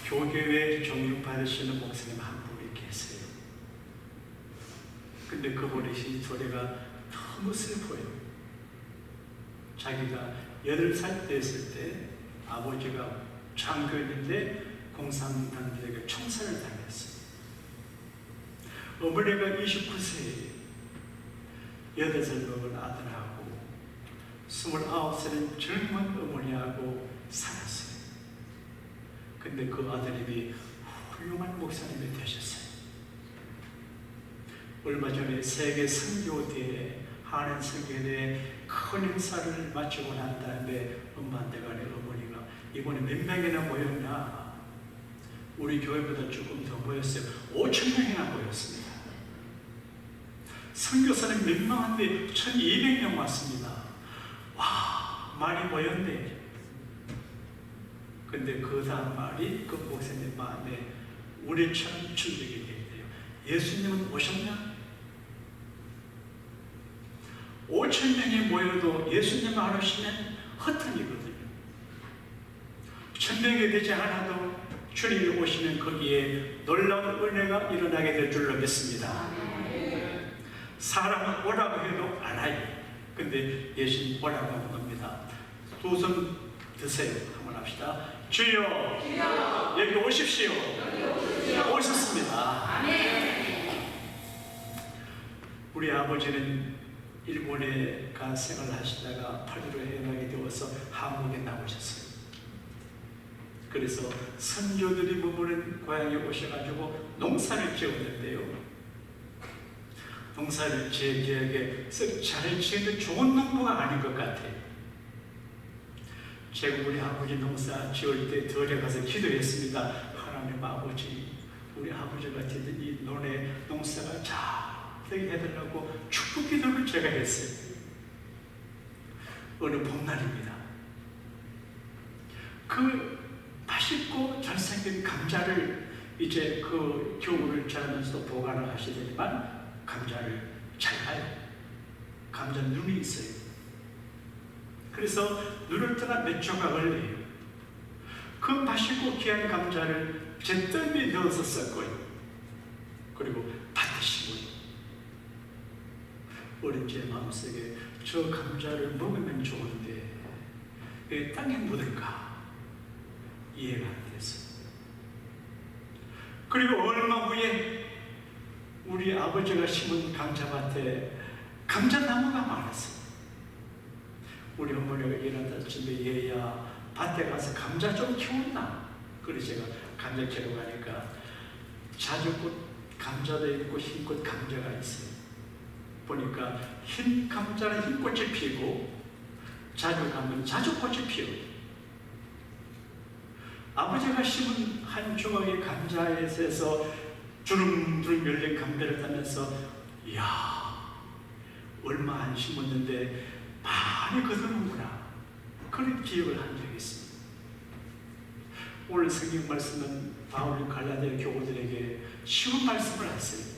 교계에 존경받으시는 목사님 한 분이 계세요. 근데 그분의 소리가 너무 슬퍼요. 자기가 8살 됐을 때 아버지가 장교인데 공산당들에게 총살을 당했어요. 어머니가 29세에 8살 먹은 아들하고 29살인 젊은 어머니하고 살았어요. 근데 그 아드님이 훌륭한 목사님이 되셨어요. 얼마 전에 세계 선교대회 하는 선교대회 큰 행사를 마치고 난 다음에 엄마한테 가니 어머니가 이번에 몇 명이나 모였나? 우리 교회보다 조금 더 모였어요. 5,000명이나 모였습니다. 선교사는 몇 명한데 1,200명 왔습니다. 와, 많이 모였네. 근데 그 다음 말이 그 목사님 마음에 우리처럼 충격이 되었대요. 예수님은 오셨냐? 5,000명이 모여도 예수님 안 오시면 허탕이거든요. 1,000명이 되지 않아도 주님이 오시면 거기에 놀라운 은혜가 일어나게 될 줄로 믿습니다. 사람은 오라고 해도 안 와요. 근데 예수님 오라고 하는 겁니다. 두 손 드세요. 한번 합시다. 주여, 주여 여기 오십시오. 오셨습니다. 우리 아버지는 일본에 가 생활하시다가 8.15 해방이 되어서 한국에 나오셨어요. 그래서 선조들이 머무는 고향에 오셔가지고 농사를 지었는데요. 농사를 제 기억에 잘 지어도 좋은 농부가 아닌 것 같아요. 제가 우리 아버지 농사 지을 때 들에 가서 기도했습니다. 하나님 아버지, 우리 아버지 같은 이 논에 농사가 잘 되게 해달라고 축복 기도를 제가 했어요. 어느 봄날입니다. 그 맛있고 잘생긴 감자를 이제 그 겨울을 지나면서 보관을 하시더니만 감자를 잘 봐요. 감자 눈이 있어요. 그래서 눈을 떠나 몇 조각을 내요. 그 맛있고 귀한 감자를 제 뜸에 넣어서 섞어요. 그리고 밭에 심어요. 어린 제 마음속에 저 감자를 먹으면 좋은데 왜 땅에 묻을까 이해가 안 됐어요. 그리고 얼마 후에 우리 아버지가 심은 감자밭에 감자나무가 많았어요. 우리 어머니가 일하다 집에 얘야 밭에 가서 감자 좀 키웠나? 그래서 제가 감자 캐러 가니까 자주꽃 감자도 있고 흰꽃 감자가 있어요. 보니까 흰 감자는 흰꽃이 피고 자주 가면 자주꽃이 피어요. 아버지가 심은 한 조각의 감자에서 주름주름 열린 감자를 따면서 이야 얼마 안 심었는데 많이 거두는구나 그런 기억을 한 적이 있습니다. 오늘 성경 말씀은 바울이 갈라디아 교우들에게 쉬운 말씀을 했어요.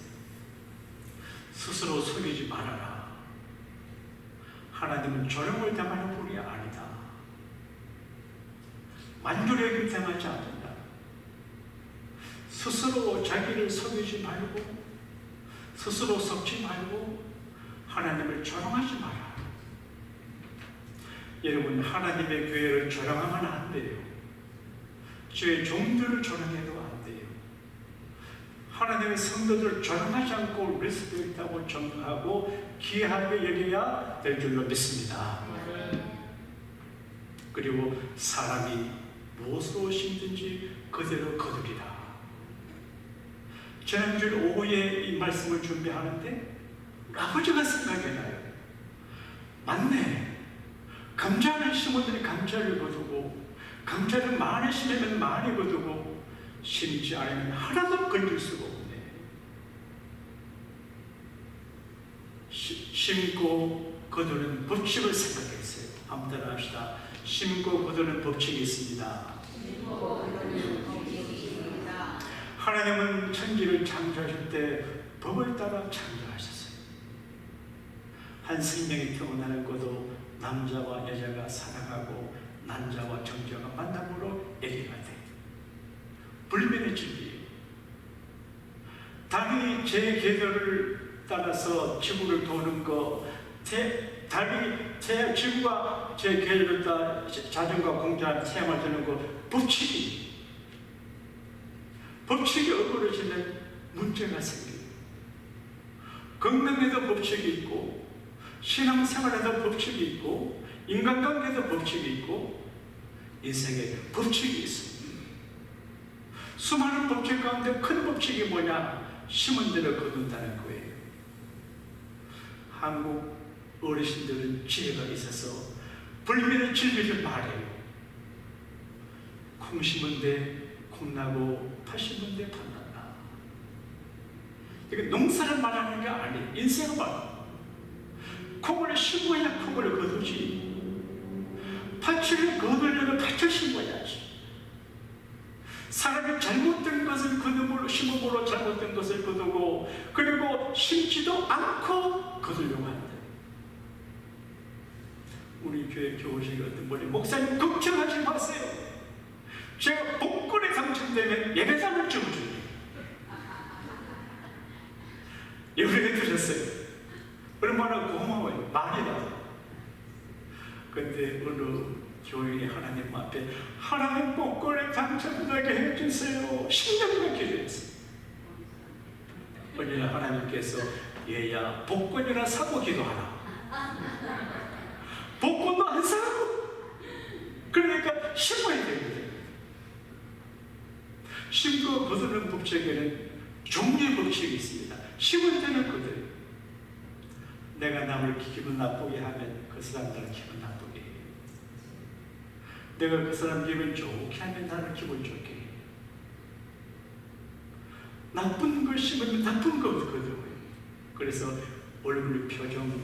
스스로 속이지 말아라. 하나님은 조롱을 당하는 분이 아니다. 만주력을 당하지 않는다. 스스로 자기를 속이지 말고 스스로 속지 말고 하나님을 조롱하지 마라. 여러분 하나님의 교회를 조롱하면 안 돼요. 주의 종들을 조롱해도 안 돼요. 하나님의 성도들을 조롱하지 않고 리스펙트하고 존경하고 귀하게 여겨야 될 줄로 믿습니다. 그리고 사람이 무엇으로 심든지 그대로 거두리라. 지난주 오후에 이 말씀을 준비하는데 아버지가 생각이 나요. 맞네. 감자를 심었더니 감자를 거두고 감자를 많이 심으면 많이 거두고 심지 않으면 하나도 건질 수가 없네. 심고 거두는 법칙을 생각했어요. 한번 따라 합시다. 심고 거두는 법칙이 있습니다. 하나님은 천지를 창조하실 때 법을 따라 창조하셨어요. 한 생명이 태어나는 것도 남자와 여자가 사랑하고 남자와 정자가 만남으로 애기가 돼. 제 궤도를 따라서 지구를 도는 거, 제 지구가 제 궤도를 따라 자전거 공장 체험을 되는 거, 법칙이 어그러지면 문제가 생겨요. 건강에도 법칙이 있고, 신앙생활에도 법칙이 있고, 인간관계에도 법칙이 있고, 인생에 법칙이 있습니다. 수많은 법칙 가운데 큰 법칙이 뭐냐? 심은 대로 거둔다는 거예요. 한국 어르신들은 지혜가 있어서 불면의 진리를 말해요. 콩 심은 데 콩나고 팥 심은 데 팥난다. 이게 농사를 말하는 게 아니에요. 인생을 말해요. 콩을 심어야 콩을 거두지. 팥을 거두려면 팥을 심어야지. 사람이 잘못된 것을 거두므로 심음으로 잘못된 것을 거두고, 그리고 심지도 않고 거두려고 한다. 우리 교회 교우실에 어떤 분이 목사님 걱정하지 마세요. 제가 복권에 당첨되면 예배당을 지어줍니다. 예배에 드렸어요. 얼마나 고마워요. 말이라도. 근데 어느 교인이 하나님 앞에 하나님 복권에 당첨되게 해주세요. 10년간 기도했어요. 언니는 하나님께서 얘야 복권이나 사고 기도하라. 복권도 안 사고. 그러니까 심어야 됩니다. 심고 거두는 법칙에는 종류의 법칙이 있습니다. 심을 때는 거둬요. 내가 남을 기분 나쁘게 하면 그 사람들은 기분 나쁘게 해요. 내가 그 사람 기분 좋게 하면 나는 기분 좋게 해요. 나쁜 걸 심으면 나쁜 걸 거둬요. 그래서 얼굴 표정,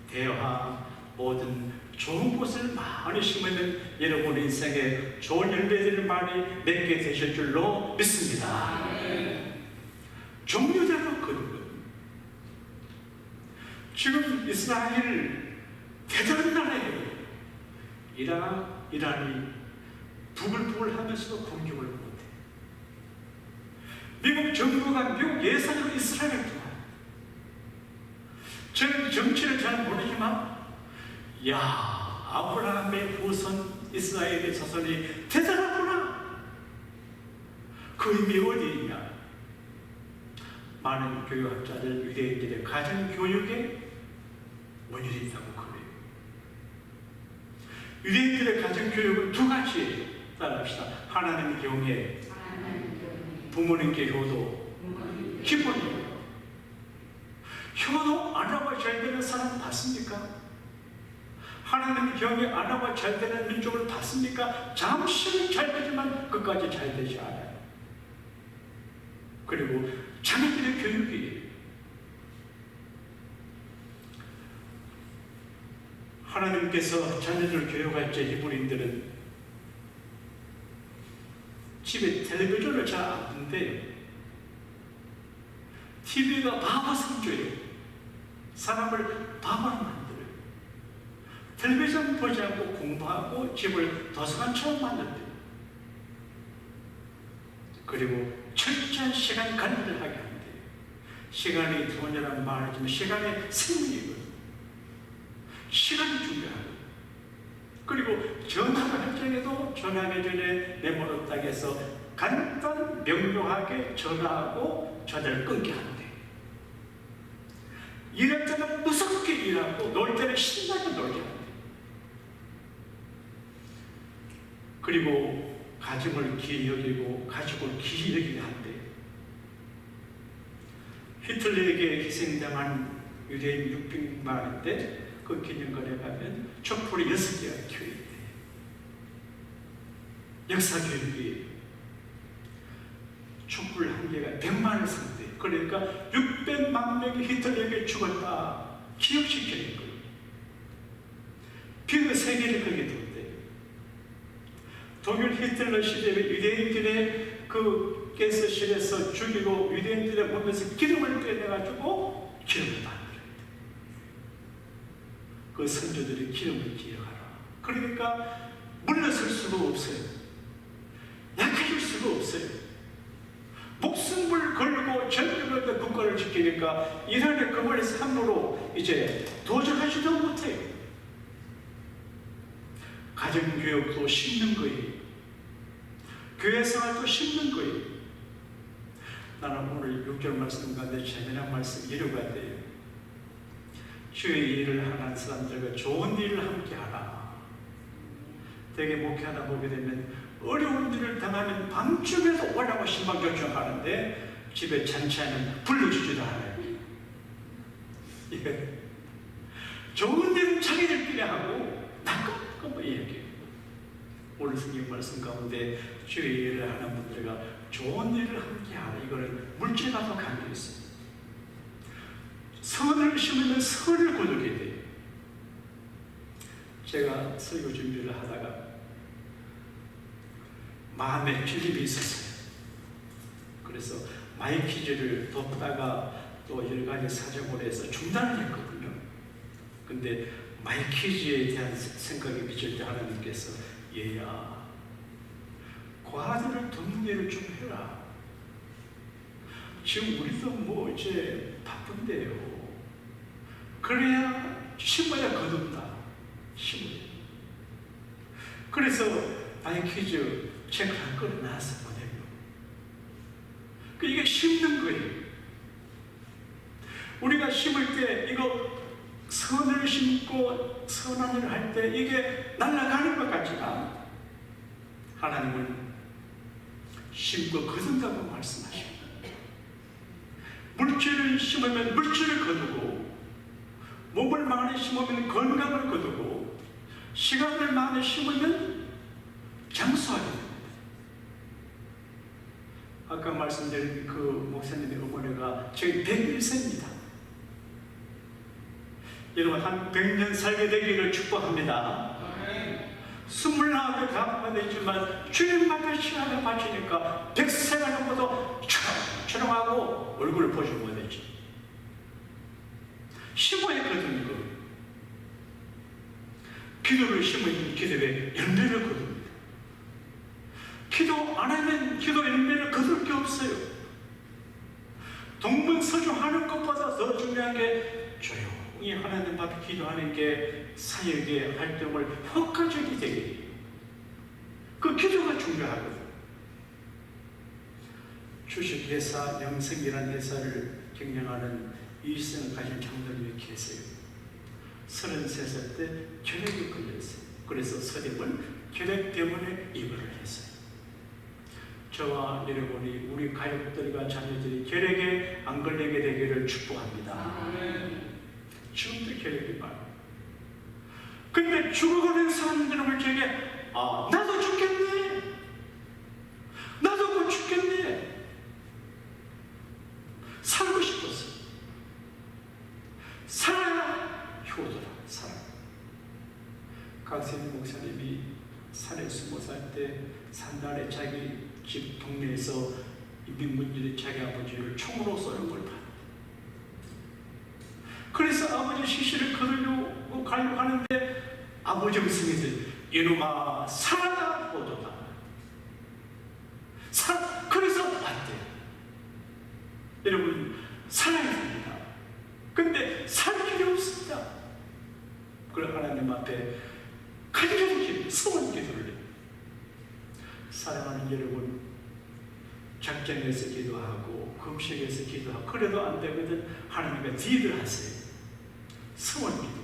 대화, 모든 좋은 것을 많이 심으면 여러분 인생에 좋은 열매들을 많이 맺게 되실 줄로 믿습니다. 종류대로 거두는. 지금 이스라엘 대단한 나라예요. 이란이 부글부글 하면서도 공격을 못해. 미국 정부가 미국 예산으로 이스라엘을 도와요. 저는 정치를 잘 모르지만 아브라함의 후손 이스라엘의 자손이 대단하구나. 그 의미 어디 있냐? 많은 교육학자들, 유대인들의 가정교육에 원인이 있다고 그래요. 유대인들의 가정교육은 두 가지예요. 따라합시다. 하나님 경외, 부모님께 효도, 기본이에요. 효도 안 하고 잘 되는 사람 봤습니까? 하나님 경외 안 하고 잘 되는 민족을 봤습니까? 잠시는 잘 되지만 끝까지 잘 되지 않아요. 그리고 자녀들의 교육이에요. 하나님께서 자녀들을 교육할 때 히브리인들은 집에 텔레비전을 잘 안 듣는데요. TV가 바보 성조예요. 사람을 바보로 만들어요. 텔레비전 보지 않고 공부하고 집을 도서관처럼 만든대요. 그리고 철저한 시간 관리를 하게 한대요. 시간이 돈이라는 말이지만 시간이 생명이거든요. 시간이 중요하고, 그리고 전화를 할 적에도 전화하기 전에 메모를 딱 해서 간단 명료하게 전화하고 전화를 끊게 한대. 일할 때는 무섭게 일하고 놀 때는 신나게 놀게 한대. 그리고 가정을 귀히 여기고 가족을 귀히 여기게 한대. 히틀러에게 희생당한 유대인 600만인데 그 기념관에 가면 촛불이 6개가 켜있대. 역사교육이 촛불 한 개가 100만을 상대. 그러니까 600만 명이 히틀러에게 죽었다 기억시키는 거예요. 비그 3개를 거기에 뒀대. 독일 히틀러 시대에 유대인들의 그 가스실에서 죽이고 유대인들의 몸에서 기름을 빼내가지고 기름을 만들어야 돼. 그 선조들이 기름을 기억하라. 그러니까 물러설 수가 없어요. 약해질 수가 없어요. 목숨을 걸고 전력을 국가를 지키는 시키니까 이란의 그 멀리서 함부로 이제 도전하지도 못해요. 가정교육도 심는 거예요. 교회 생활도 심는 거예요. 나는 오늘 6절 말씀 가운데 재미난 말씀 이루가 돼요. 주의 일을 하는 사람들과 좋은 일을 함께 하라. 되게 목회하다 보게 되면 어려운 일을 당하면 밤중에도 오라고 신방 요청하는데 집에 잔치하면 불러주지도 않아요. 예. 좋은 일은 자기들끼리 하고 나끔 뭐 얘기해요. 오늘 성경 말씀 가운데 주의 일을 하는 분들과 좋은 일을 함께 하라. 이거는 물질과도 관계있어요. 선을 심으면 선을 거두게 돼요. 제가 설교 준비를 하다가 마음에 필림이 있었어요. 그래서 마이키즈를 돕다가 또 여러 가지 사정으로 해서 중단을 했거든요. 근데 마이키즈에 대한 생각이 미칠 때 하나님께서 얘야, 과들을 돕는 일을 좀 해라. 지금 우리도 뭐 이제 바쁜데요. 그래야 심어야 거둔다. 심어야. 그래서 마이키즈 책을 한 권을 나왔었거든요. 이게 심는 거예요. 우리가 심을 때 이거 선을 심고 선한 일을 할 때 이게 날아가는 것 같지만 하나님은 심고 거둔다고 말씀하십니다. 물질을 심으면 물질을 거두고 몸을 많이 심으면 건강을 거두고 시간을 많이 심으면 장수하게 됩니다. 아까 말씀드린 그 목사님의 어머니가 저희 101세입니다. 여러분 한 100년 살게 되기를 축복합니다. 29개 가문만 되지만 주님 앞에 시간을 바치니까 100세가 넘어도 초롱초롱하고 얼굴을 보지 못했지. 심어야 거두는 거. 기도를 심으면 기도에 열매를 거둡니다. 기도 안 하면 기도 열매를 거둘 게 없어요. 동문서주하는 것보다 더 중요한 게 조용히 하나님 앞에 기도하는 게 사역의 활동을 효과적이 되게 해요. 그 기도가 중요하거든요. 주식회사 영생이라는 회사를 경영하는 이익성을 가진 장로님이 계세요. 33살 때 결핵이 걸렸어요. 그래서 서점을 결핵 때문에 입원을 했어요. 저와 여러분이 우리 가족들과 자녀들이 결핵에 안 걸리게 되기를 축복합니다. 지금도 결핵이 많아요. 근데 죽어가는 사람들을 볼 적에 나도 죽겠네. 나도 곧 죽겠네. 살고 싶었어. 살아야 효도라. 살아. 강세민 목사님이 산에 숨어 살 때 산단에 자기 집 동네에서 민군들이 자기 아버지를 총으로 쏘는 걸 봤다. 그래서 아버지 시신을 거두려고 가려고 하는데 아버지 음성이들 이놈아 살아라 효도다. 그래서 왔대. 여러분 살아야 됩니다. 근데 살 필요 없습니다. 그래 하나님 앞에 간절히 소원 기도를 해요. 사랑하는 여러분, 작정해서 기도하고 금식해서 기도하고 그래도 안 되거든 하나님과 딜을 하세요. 소원 기도.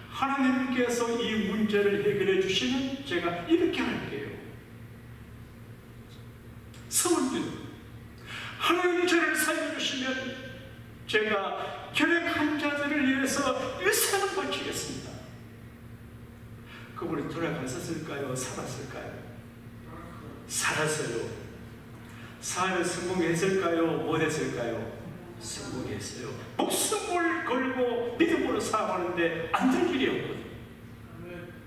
하나님께서 이 문제를 해결해 주시면 제가 이렇게 할게요. 소원 기도. 하나님 저를 살려주시면 제가 결핵 환자들을 위해서 일생을 바치겠습니다. 그분이 돌아가셨을까요? 살았을까요? 살았어요. 사회를 성공했을까요? 못했을까요? 성공했어요. 목숨을 걸고 믿음으로 살아가는데 안 될 일이 없거든요.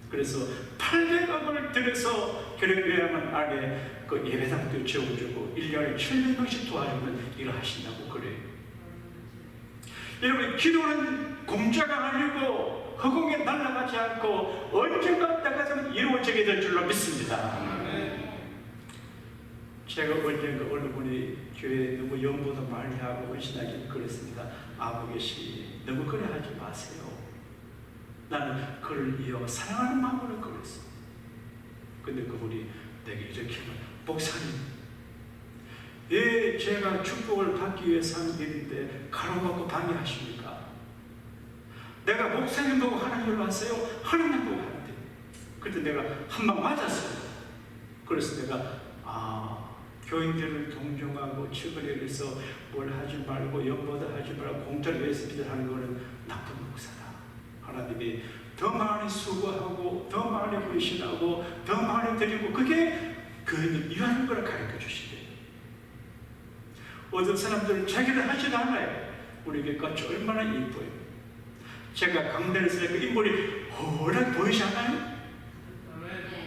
그래서 800억을 들여서 결핵요양원 안에 그 예배당도 지어주고 1년에 700명씩 도와주면 일을 하신다고 그래요. 여러분 기도는 공짜가 아니고 허공에 날아가지 않고 언젠가 때가 되면 이루어지게 될 줄로 믿습니다. 제가 언젠가 어느 분이 교회에 너무 연보도 많이 하고 헌신하기를 그랬습니다. 아버 계시 너무 그래 하지 마세요. 나는 그를 이어 사랑하는 마음으로 그랬어. 근데 그분이 내게 이렇게 말, 목사님, 왜 제가 축복을 받기 위해서 하는 일인데 가로막고 방해하십니까? 내가 목사님 보고 하나님을 왔어요? 하나님 보고 하는데. 그때 내가 한 방 맞았어요. 그래서 내가 교인들을 동정하고 측은에 대해서 뭘 하지 말고 연보다 하지 말고 공짜로 예수비를 하는 거는 나쁜 목사다. 하나님이 더 많이 수고하고 더 많이 헌신하고 더 많이 드리고 그게 교인을 위하는 걸 가르쳐 주시대요. 어떤 사람들은 자기를 하지도 않아요. 우리 교회같이 얼마나 이뻐요. 제가 강단에 서니까 인물이 호락 보이지 않아요?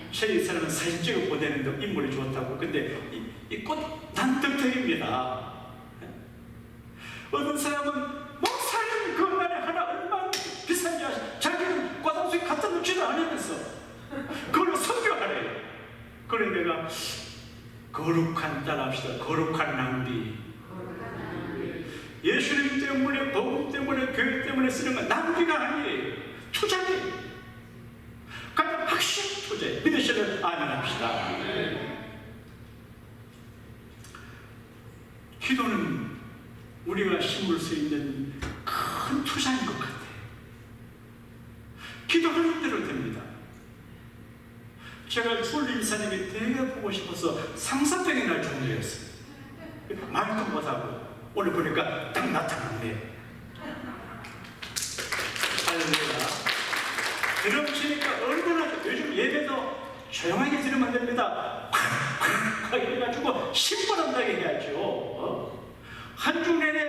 이 사람은 사진 찍어 보내는데 인물이 좋다고. 근데 이 꽃 난떡떡입니다. 어떤 사람은 목사님 그 말에 하나 얼마나 비싼지 아시죠? 자기는 꽃다수에 갖다 놓지도 않으면서 그걸로 선교하래요. 그래 내가 거룩한 따라합시다. 거룩한 낭비. 예수님 때문에 복음 때문에 교회 때문에 쓰는 건 낭비가 아니에요. 투자예요. 가장 확실한 투자예요. 믿으시면 아멘 합시다. 기도는 우리가 심을 수 있는 큰 투자인 것 같아요. 기도하는 대로 됩니다. 제가 솔리 이사님이 되게 보고 싶어서 상사병이 날 정도였어요. 말도 못하고 오늘 보니까 딱 나타났네. 할렐루야. 드럼 치니까 얼마나 요즘 예배도 조용하게 들으면 됩니다. 콱콱콱 이래가지고 신바람나게 해야죠. 한 주 내내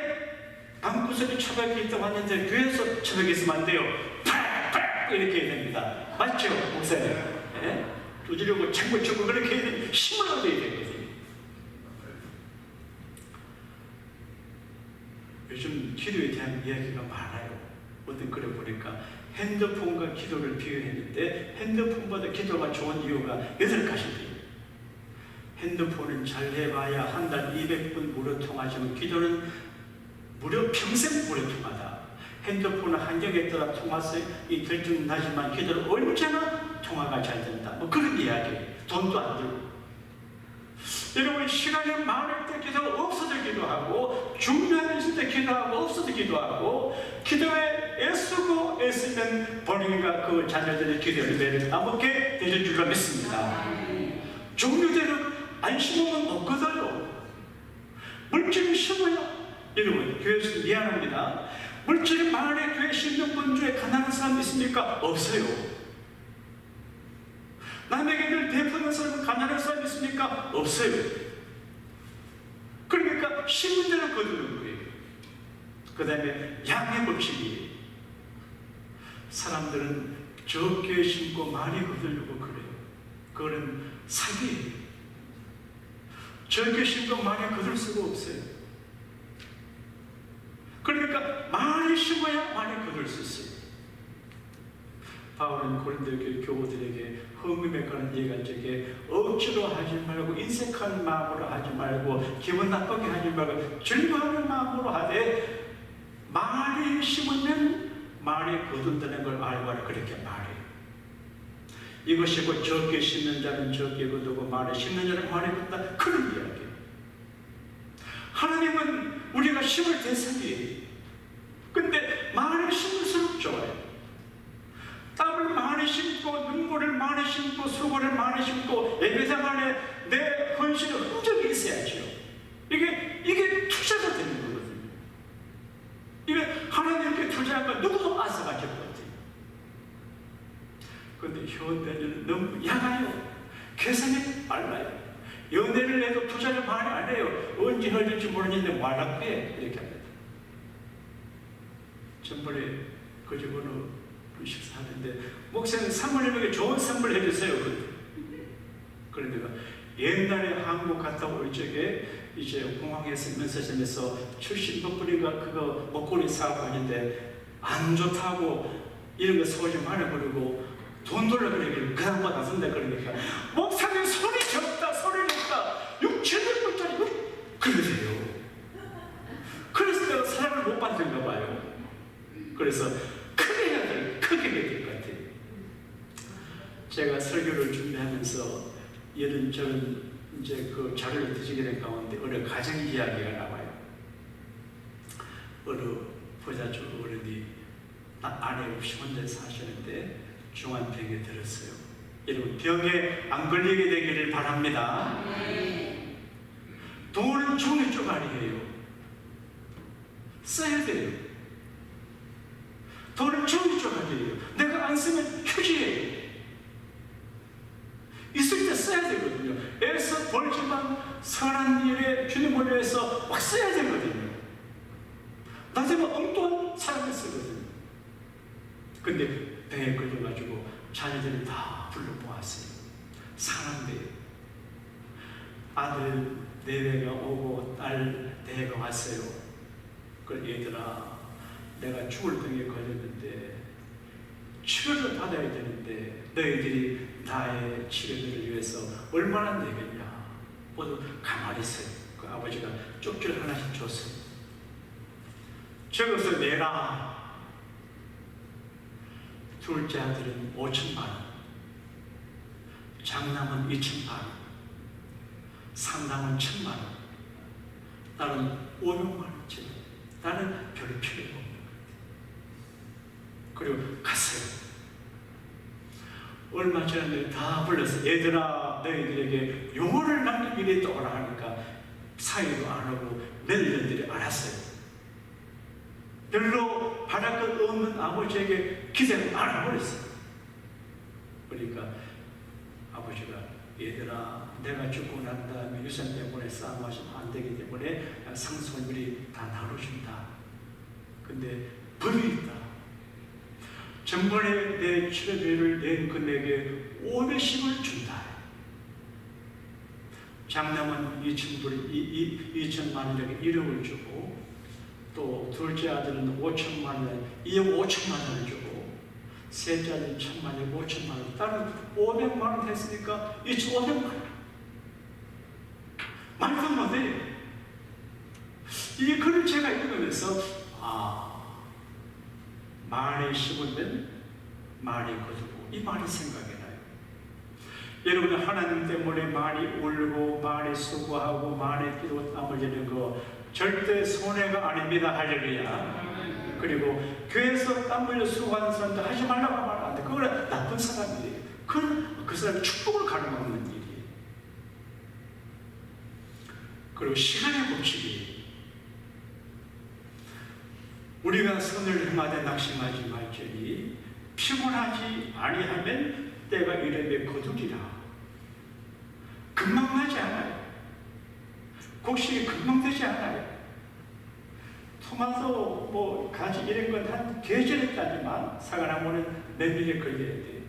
방구석에 처박혀 있다 왔는데 교회에서 처박혀 있으면 안 돼요. 팍팍 이렇게 해야 됩니다. 맞죠, 목사님? 예? 두드리고 창고 치고 그렇게 해야 됩니다. 힘을 얻어야 되거든요. 요즘 기도에 대한 이야기가 많아요. 어떤 글에 보니까 핸드폰과 기도를 비교했는데 핸드폰보다 기도가 좋은 이유가 8가지입니다. 핸드폰은 잘 해봐야 한 달 200분 무료 통화지만 기도는 무료 평생 무료 통화다. 핸드폰은 환경에 따라 통화성이 들좀 나지만 기도는 언제나 통화가 잘 된다. 뭐 그런 이야기. 돈도 안 들고. 여러분 시간이 많을 때 기도가 없어도 기도하고 중요한 일 있을 때 기도하고 없어도 기도하고 기도에 애쓰고 애쓰면 본인과 그 자녀들의 기도를 내는 아무게 되실 줄로 믿습니다. 종류대로 안 심으면 못 거둬요. 물질을 심어요. 여러분 교회에서 미안합니다. 물질이 많이 교회 심는 분 중에 가난한 사람 있습니까? 없어요. 남에게 늘 베푸는 사람은 가난한 사람 있습니까? 없어요. 그러니까 심은 대로 거두는 거예요. 그 다음에 양의 법칙이에요. 사람들은 적게 심고 많이 거두려고 그래요. 그거는 사기예요. 적게 심고 많이 거둘 수가 없어요. 그러니까 많이 심어야 많이 거둘 수 있어요. 바울은 고린도 교우들에게 헌금에 관한 얘기할 적에 억지로 하지 말고 인색한 마음으로 하지 말고 기분 나쁘게 하지 말고 즐거워하는 마음으로 하되 많이 심으면 많이 거둔다는 걸 알고 하라 그렇게 말해요. 이것이 곧 적게 심는 자는 적게 거두고 많이 심는 자는 많이 거둔다 그런 이야기예요. 하나님은 우리가 심을 대상이에요. 근데 많이 심을수록 좋아요. 땀을 많이 심고 눈물을 많이 심고 수고를 많이 심고 예배당 안에 내 헌신의 흔적이 있어야죠. 이게 투자가 되는 거거든요. 이게 하나님께 투자한 건 누구도 앗아가질 못해요. 그런데 현대인은 너무 야가요. 계산이 빨라요. 연애를 해도 투자를 많이 안 해요. 언제 흘릴지 모르는데 말라게 이렇게 합니다. 전번에 그 집은 식사하는데 목사님 사모님에게 좋은 선물 해주세요. 그런데 내가 옛날에 한국 갔다 올 적에 이제 공항에서 면세점에서 70몇 불인가 그거 목걸이 사고 하는데 안 좋다고 이런 거 소지 많이 버리고 돈 돌려 그러길래 그 다음부터 안 쓴다 그러니까 목사님 소리 적다 6, 7분 이런저런 이제 그 자료를 뒤지게 된 가운데 어느 가정 이야기가 나와요. 어느 부자주 어른이 아내 없이 혼자 사시는데 중환병에 들었어요. 여러분, 병에 안 걸리게 되기를 바랍니다. 돈은 종이 쪼가리예요. 써야 돼요. 돈은 종이 쪼가리예요. 내가 안 쓰면 휴지예요. 있을 때 써야 되거든요. 애써 벌지만 선한 일에 주님을 위해서 막 써야 되거든요. 나중에 엉뚱한 사람을 쓰거든요. 근데 병에 걸려가지고 자녀들이 다 불러 모았어요. 사람들이 아들 4배가 오고 딸 4배가 왔어요. 그걸 얘들아, 내가 죽을 병에 걸렸는데 치료를 받아야 되는데 너희들이 나의 치료를 위해서 얼마나 내겠냐. 모두 가만히 있어요. 그 아버지가 쪽지를 하나씩 줬어요. 적어서 내라. 둘째 아들은 5천만 원, 장남은 2천만 원, 삼남은 1,000만 원, 나는 500만 원짜리. 나는 별 필요가 없는 거예요. 그리고 갔어요. 얼마 전에 다 불러서 얘들아, 너희들에게 용어를 남긴 일이 떠오라 하니까 사이도 안 하고 며느리들이 알았어요. 별로 바랄 것 없는 아버지에게 기대를 안 해버렸어요. 그러니까 아버지가 얘들아, 내가 죽고 난 다음에 유산 때문에 싸움하시면 안 되기 때문에 상속률이 다 나눠준다. 근데 법이 있다. 전번에 내 치료비를 낸 금액에 500씩을 준다. 장남은 2천만 원에게 1억을 주고, 또 둘째 아들은 5천만 원, 2억 5천만 원을 주고, 셋째 아들은 1,000만 원에 5천만 원, 딸은 500만 원 했으니까 2,500만 원. 말도 못해요. 이 글을 제가 읽으면서 말에 심으면 말이 거두고, 이 말이 생각이 나요. 여러분, 하나님 때문에 많이 울고 많이 수고하고 많이 기도 땀 흘리는 거 절대 손해가 아닙니다. 할렐루야. 그리고 교회에서 땀 흘려 수고하는 사람들 하지 말라고 하면 안 돼. 그건 나쁜 사람이에요. 그 사람 축복을 가로막는 일이에요. 그리고 시간의 법칙이에요. 우리가 선을 행하되 낙심하지 말지니 피곤하지 아니하면 때가 이르되 거두리라. 금방 나지 않아요. 곡식이 금방 되지 않아요. 토마토 가지 이런 건 한 계절에 따지만 사과나무는 내년에 걸려야 돼요.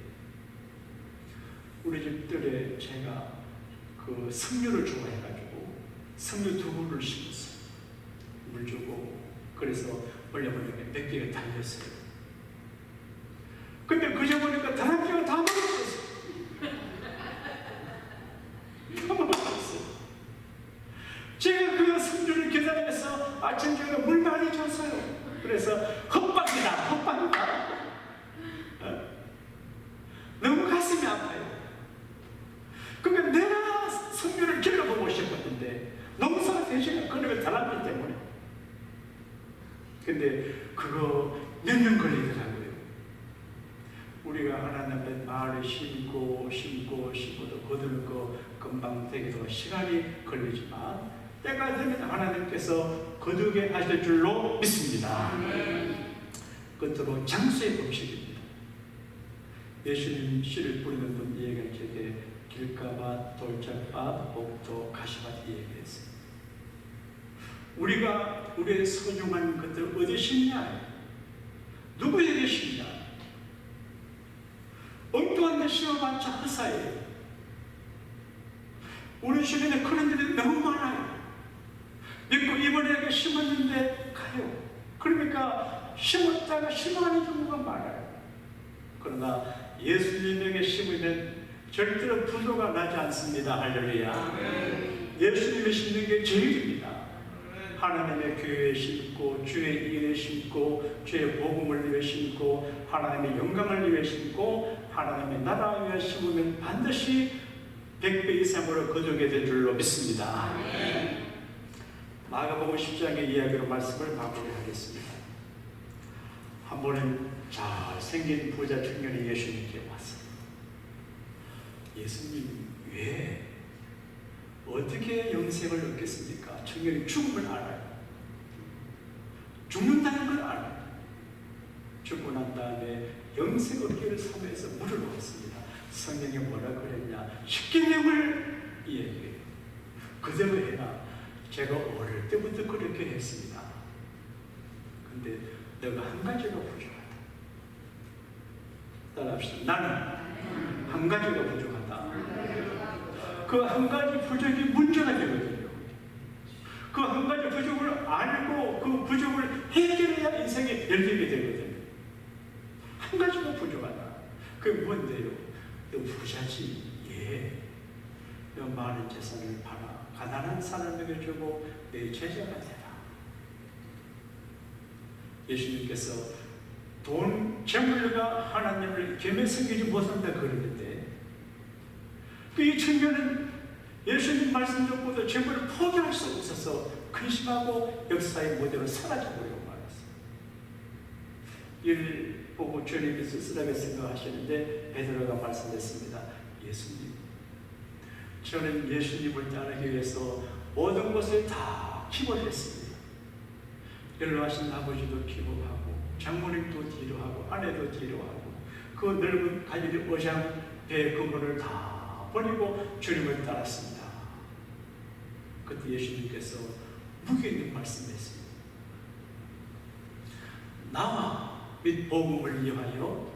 우리 집들에 제가 그 석류를 좋아해가지고 석류 2그루를 심었어요. 물 주고. 그래서 올려보니까 몇 개가 달렸어요. 근데 그저 보니까 다른 개가 다 먹었어요. 다 먹었어요. 제가 그 성주를 기다려서 아침 저녁에 물 많이 줬어요. 그래서 헛방이다. 너무 가슴이 아파요. 그러니까 내가 성주를 길러보고 싶었는데 농사가 되지가 그러면 달랐기 때문에. 근데 그거 몇 년 걸리더라고요. 우리가 하나님의 말을 심고도 거두는 거 금방 되기도 시간이 걸리지만 때가 되면 하나님께서 거두게 하실 줄로 믿습니다. 끝으로 장수의 법칙입니다. 예수님 씨를 뿌리는 분 얘기할 적에 길가밭, 돌짝밭, 옥토, 가시밭 얘기했어요. 우리가 우리의 소중한 것들 어디 심냐? 누구에게 심냐? 엉뚱한 데 심어봤자 헛사예요. 우리 주변에 그런 일이 너무 많아요. 믿고 이번에 심었는데 가요. 그러니까 심었다가 실망하는 경우가 많아요. 그러나 예수님에게 심으면 절대로 부도가 나지 않습니다. 할렐루야. 예수님이 심는 게 제일입니다. 하나님의 교회에 심고 주의 일에 심고 주의 복음을 위해 심고 하나님의 영광을 위해 심고 하나님의 나라를 위해 심으면 반드시 100배 이상으로 거두게 될 줄로 믿습니다. 마가복음 10장의 이야기로 말씀을 마무리하겠습니다. 한 번은 잘생긴 부자 청년이 예수님께 왔어요. 예수님, 왜? 어떻게 영생을 얻겠습니까? 청년이 죽음을 알아요. 죽는다는 걸 알아요. 죽고 난 다음에 영생 얻기를 삼해서 물을 먹었습니다. 성경에 뭐라 그랬냐? 십계명을 이야기해요. 그대로 해라. 제가 어릴 때부터 그렇게 했습니다. 근데 내가 한 가지가 부족하다. 따라합시다. 나는 한 가지가 부족하다. 그 한 가지 부족이 문제가 되거든요. 그 한 가지 부족을 알고 그 부족을 해결해야 인생이 열리게 되거든요. 한 가지가 부족하다. 그게 뭔데요? 너 부자지? 예. 너 많은 재산을 팔아. 가난한 사람에게 주고 내 제자가 되라. 예수님께서 돈, 재물과 하나님을 겸해 섬기지 못한다 그러는데 이 청년은 예수님 말씀 듣고도 재물을 포기할 수 없어서 근심하고 역사의 무대로 사라져버리고 말았어요. 이를 보고 주님이 쓸쓸하게 생각하시는데 베드로가 말씀했습니다. 예수님, 저는 예수님을 따르기 위해서 모든 것을 다 기본했습니다. 연로하신 아버지도 기도하고 장모님도 기도하고 아내도 기도하고 그 넓은 갈릴리 오장 배 그물을 다 버리고 주님을 따랐습니다. 그때 예수님께서 무게 있는 말씀했습니다. 나와 및 복음을 위하여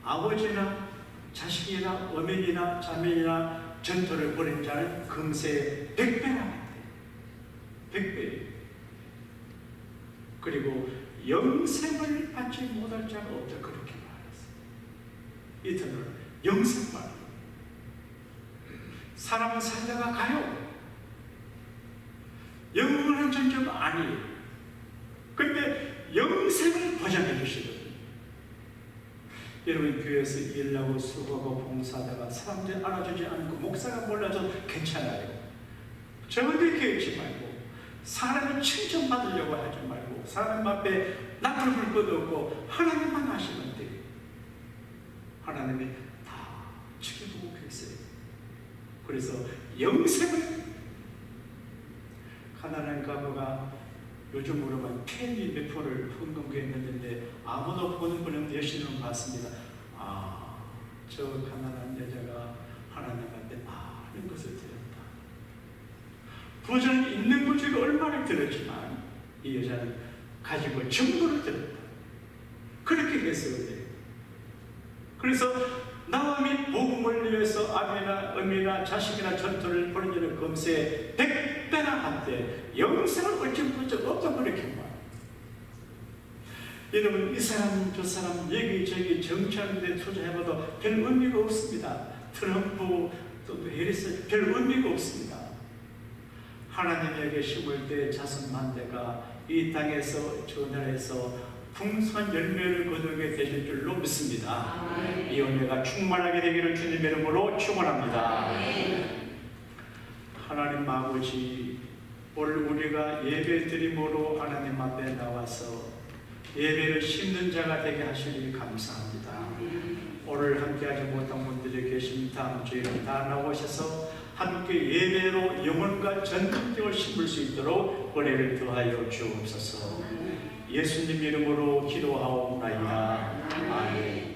아버지나 자식이나 어머니나 자매나 전토를 벌인 자는 금세 100배나 한대. 100배. 그리고 영생을 받지 못할 자가 없다 그렇게 말했어요. 이터널 영생 말이에요. 사람 살다가 가요. 영원한 존재는 아니에요. 근데 영생을 보장해 주시거든요. 여러분 교회에서 일하고 수고하고 봉사하다가 사람들이 알아주지 않고 목사가 몰라도 괜찮아요. 저한테 계획지 말고 사람을 칭찬받으려고 하지 말고 사람 앞에 나팔 불 것도 없고 하나님만 하시면 돼요. 하나님이 다 지켜보고 계세요. 그래서 영생을 가난한 가부가 요즘으로만 캔디 몇 포를 헌금했는데 아무도 보는 분은 예수님을 봤습니다. 저 가난한 여자가 하나님한테 많은 것을 드렸다. 부자는 있는 것이 얼마나 들었지만 이 여자는 가지고 전부를 드렸다. 그렇게 했어요. 그래서 나와 및 복음을 위해서 아비나 어미나 자식이나 전투를 벌인 자는 금세 100배나 한때 영생을 얻지 못한 적 없다고 그렇게 말합니다. 여러분 이 사람 저 사람 여기저기 정치하는 데 투자해봐도 별 의미가 없습니다. 트럼프 또 해리스 별 의미가 없습니다. 하나님에게 심을 때 자손 만대가 이 땅에서 저 나라에서 풍성한 열매를 거두게 되실 줄로 믿습니다. 이 은혜가 충만하게 되기를 주님의 이름으로 축원합니다. 하나님 아버지, 오늘 우리가 예배 드림으로 하나님 앞에 나와서 예배를 심는 자가 되게 하시니 감사합니다. 오늘 함께하지 못한 분들이 계십니다. 다음 주에는 다 나오셔서 함께 예배로 영혼과 전능력을 심을 수 있도록 은혜를 더하여 주옵소서. 예수님 이름으로 기도하옵나이다. 아멘.